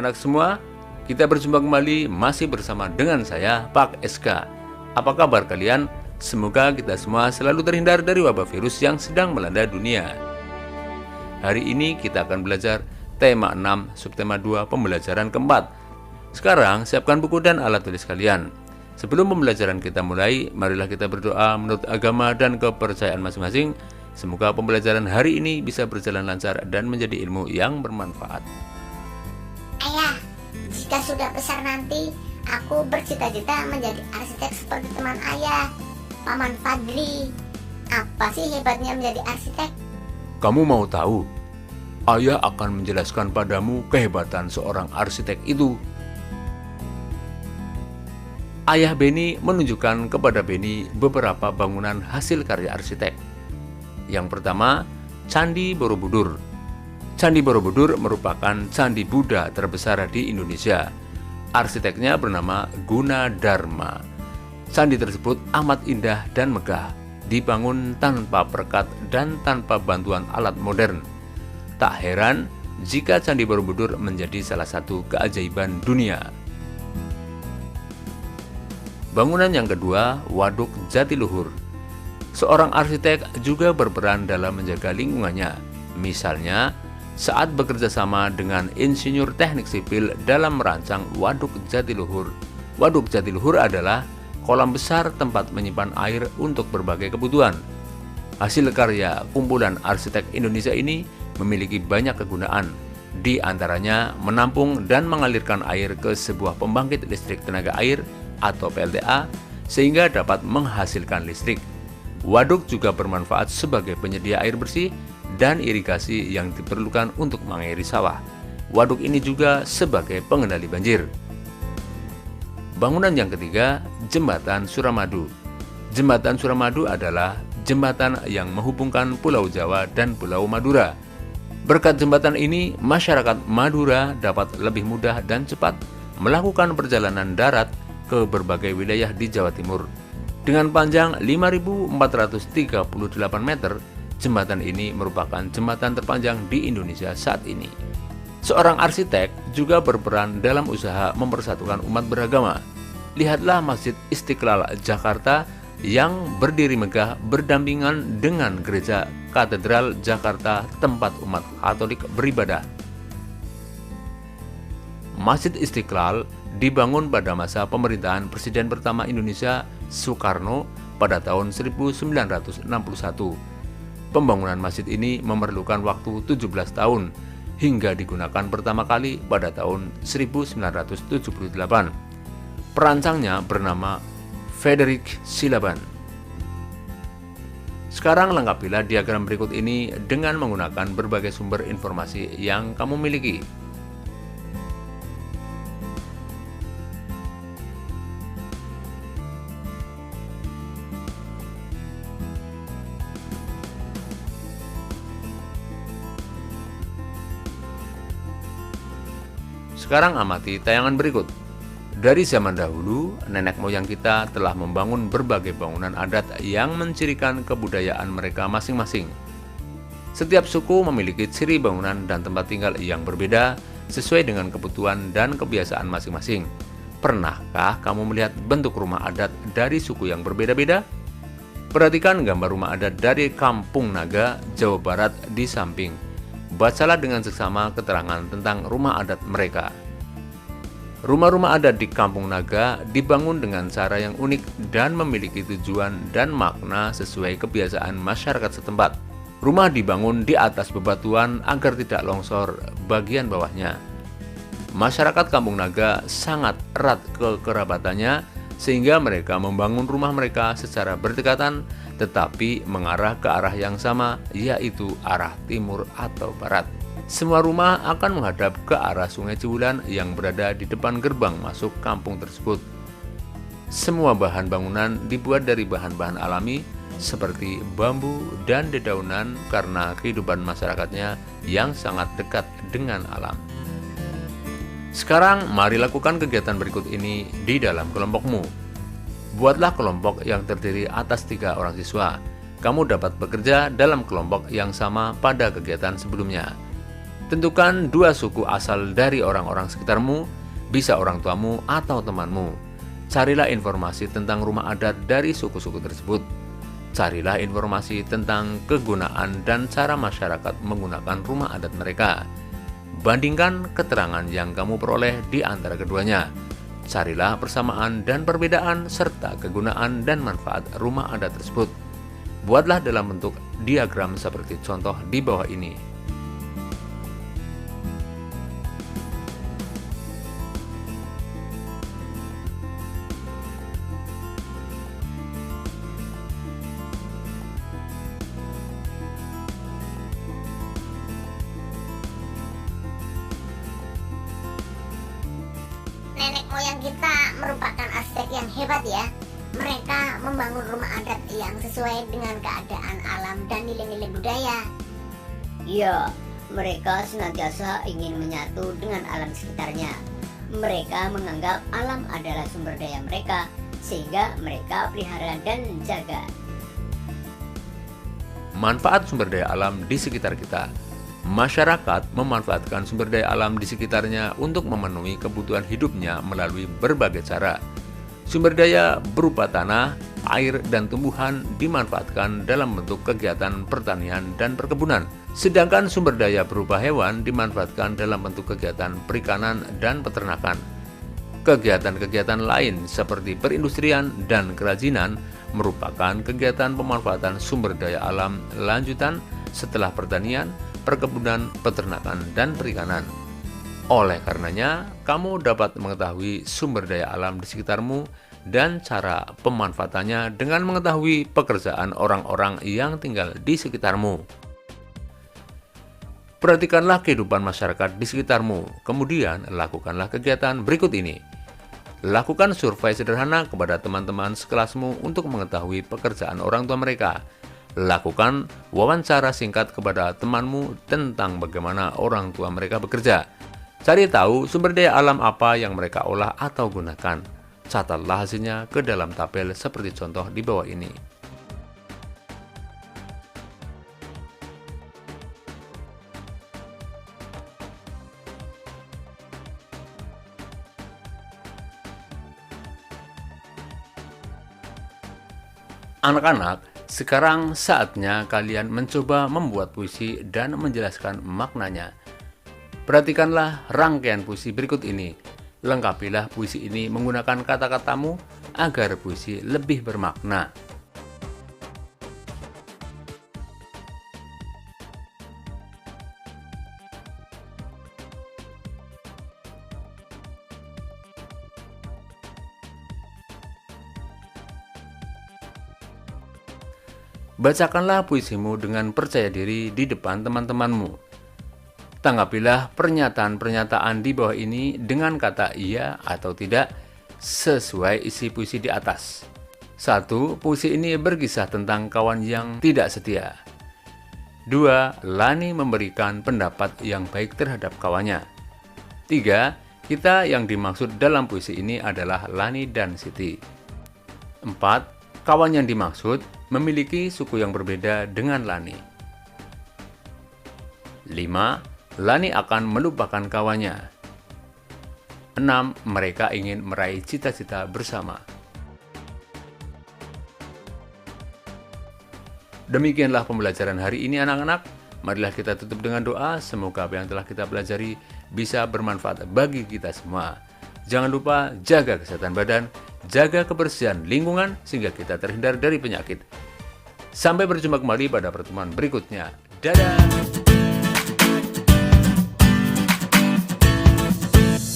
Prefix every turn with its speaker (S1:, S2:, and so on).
S1: anak-anak semua, kita berjumpa kembali masih bersama dengan saya, Pak SK. Apa kabar kalian? Semoga kita semua selalu terhindar dari wabah virus yang sedang melanda dunia. Hari ini kita akan belajar tema 6, subtema 2, pembelajaran keempat. Sekarang, siapkan buku dan alat tulis kalian. Sebelum pembelajaran kita mulai, marilah kita berdoa menurut agama dan kepercayaan masing-masing. Semoga pembelajaran hari ini bisa berjalan lancar dan menjadi ilmu yang bermanfaat.
S2: Ayah, jika sudah besar nanti, aku bercita-cita menjadi arsitek seperti teman ayah, Paman Fadli. Apa sih hebatnya menjadi arsitek?
S1: Kamu mau tahu? Ayah akan menjelaskan padamu kehebatan seorang arsitek itu. Ayah Beni menunjukkan kepada Beni beberapa bangunan hasil karya arsitek. Yang pertama, Candi Borobudur. Candi Borobudur merupakan candi Buddha terbesar di Indonesia. Arsiteknya bernama Gunadarma. Candi tersebut amat indah dan megah, dibangun tanpa perekat dan tanpa bantuan alat modern. Tak heran jika Candi Borobudur menjadi salah satu keajaiban dunia. Bangunan yang kedua, Waduk Jatiluhur. Seorang arsitek juga berperan dalam menjaga lingkungannya. Misalnya, saat bekerja sama dengan insinyur teknik sipil dalam merancang Waduk Jatiluhur. Waduk Jatiluhur adalah kolam besar tempat menyimpan air untuk berbagai kebutuhan. Hasil karya kumpulan arsitek Indonesia ini memiliki banyak kegunaan, di antaranya menampung dan mengalirkan air ke sebuah pembangkit listrik tenaga air atau PLTA sehingga dapat menghasilkan listrik. Waduk juga bermanfaat sebagai penyedia air bersih dan irigasi yang diperlukan untuk mengairi sawah. Waduk ini juga sebagai pengendali banjir. Bangunan yang ketiga, Jembatan Suramadu. Jembatan Suramadu adalah jembatan yang menghubungkan Pulau Jawa dan Pulau Madura. Berkat jembatan ini, masyarakat Madura dapat lebih mudah dan cepat melakukan perjalanan darat ke berbagai wilayah di Jawa Timur. Dengan panjang 5.438 meter, jembatan ini merupakan jembatan terpanjang di Indonesia saat ini. Seorang arsitek juga berperan dalam usaha mempersatukan umat beragama. Lihatlah Masjid Istiqlal Jakarta yang berdiri megah berdampingan dengan Gereja Katedral Jakarta tempat umat Katolik beribadah. Masjid Istiqlal dibangun pada masa pemerintahan Presiden pertama Indonesia Soekarno pada tahun 1961. Pembangunan masjid ini memerlukan waktu 17 tahun hingga digunakan pertama kali pada tahun 1978. Perancangnya bernama Frederick Silaban. Sekarang lengkapilah diagram berikut ini dengan menggunakan berbagai sumber informasi yang kamu miliki. Sekarang amati tayangan berikut. Dari zaman dahulu, nenek moyang kita telah membangun berbagai bangunan adat yang mencirikan kebudayaan mereka masing-masing. Setiap suku memiliki ciri bangunan dan tempat tinggal yang berbeda sesuai dengan kebutuhan dan kebiasaan masing-masing. Pernahkah kamu melihat bentuk rumah adat dari suku yang berbeda-beda? Perhatikan gambar rumah adat dari Kampung Naga, Jawa Barat di samping. Bacalah dengan seksama keterangan tentang rumah adat mereka. Rumah-rumah adat di Kampung Naga dibangun dengan cara yang unik dan memiliki tujuan dan makna sesuai kebiasaan masyarakat setempat. Rumah dibangun di atas bebatuan agar tidak longsor bagian bawahnya. Masyarakat Kampung Naga sangat erat kekerabatannya sehingga mereka membangun rumah mereka secara berdekatan tetapi mengarah ke arah yang sama, yaitu arah timur atau barat. Semua rumah akan menghadap ke arah Sungai Ciwulan yang berada di depan gerbang masuk kampung tersebut. Semua bahan bangunan dibuat dari bahan-bahan alami seperti bambu dan dedaunan karena kehidupan masyarakatnya yang sangat dekat dengan alam. Sekarang mari lakukan kegiatan berikut ini di dalam kelompokmu. Buatlah kelompok yang terdiri atas 3 orang siswa. Kamu dapat bekerja dalam kelompok yang sama pada kegiatan sebelumnya. Tentukan 2 suku asal dari orang-orang sekitarmu, bisa orang tuamu atau temanmu. Carilah informasi tentang rumah adat dari suku-suku tersebut. Carilah informasi tentang kegunaan dan cara masyarakat menggunakan rumah adat mereka. Bandingkan keterangan yang kamu peroleh di antara keduanya. Carilah persamaan dan perbedaan serta kegunaan dan manfaat rumah adat tersebut. Buatlah dalam bentuk diagram seperti contoh di bawah ini.
S2: Nenek moyang kita merupakan arsitek yang hebat ya. Mereka membangun rumah adat yang sesuai dengan keadaan alam dan nilai-nilai budaya.
S3: Ya, mereka senantiasa ingin menyatu dengan alam sekitarnya. Mereka menganggap alam adalah sumber daya mereka, sehingga mereka pelihara dan jaga.
S1: Manfaat sumber daya alam di sekitar kita. Masyarakat memanfaatkan sumber daya alam di sekitarnya untuk memenuhi kebutuhan hidupnya melalui berbagai cara. Sumber daya berupa tanah, air, dan tumbuhan dimanfaatkan dalam bentuk kegiatan pertanian dan perkebunan. Sedangkan sumber daya berupa hewan dimanfaatkan dalam bentuk kegiatan perikanan dan peternakan. Kegiatan-kegiatan lain seperti perindustrian dan kerajinan merupakan kegiatan pemanfaatan sumber daya alam lanjutan setelah pertanian, perkebunan, peternakan, dan perikanan. Oleh karenanya, kamu dapat mengetahui sumber daya alam di sekitarmu dan cara pemanfaatannya dengan mengetahui pekerjaan orang-orang yang tinggal di sekitarmu. Perhatikanlah kehidupan masyarakat di sekitarmu, kemudian lakukanlah kegiatan berikut ini. Lakukan survei sederhana kepada teman-teman sekelasmu untuk mengetahui pekerjaan orang tua mereka. Lakukan wawancara singkat kepada temanmu tentang bagaimana orang tua mereka bekerja. Cari tahu sumber daya alam apa yang mereka olah atau gunakan. Catatlah hasilnya ke dalam tabel seperti contoh di bawah ini. Anak-anak, sekarang saatnya kalian mencoba membuat puisi dan menjelaskan maknanya. Perhatikanlah rangkaian puisi berikut ini. Lengkapilah puisi ini menggunakan kata-katamu agar puisi lebih bermakna. Bacakanlah puisimu dengan percaya diri di depan teman-temanmu. Tanggapilah pernyataan-pernyataan di bawah ini dengan kata iya atau tidak sesuai isi puisi di atas. 1. Puisi ini berkisah tentang kawan yang tidak setia. 2. Lani memberikan pendapat yang baik terhadap kawannya. 3. Kita yang dimaksud dalam puisi ini adalah Lani dan Siti. 4. Kawan yang dimaksud memiliki suku yang berbeda dengan Lani. 5. Lani akan melupakan kawannya. 6. Mereka ingin meraih cita-cita bersama. Demikianlah pembelajaran hari ini anak-anak. Marilah kita tutup dengan doa. Semoga apa yang telah kita pelajari bisa bermanfaat bagi kita semua. Jangan lupa jaga kesehatan badan, jaga kebersihan lingkungan sehingga kita terhindar dari penyakit. Sampai berjumpa kembali pada pertemuan berikutnya. Dadah!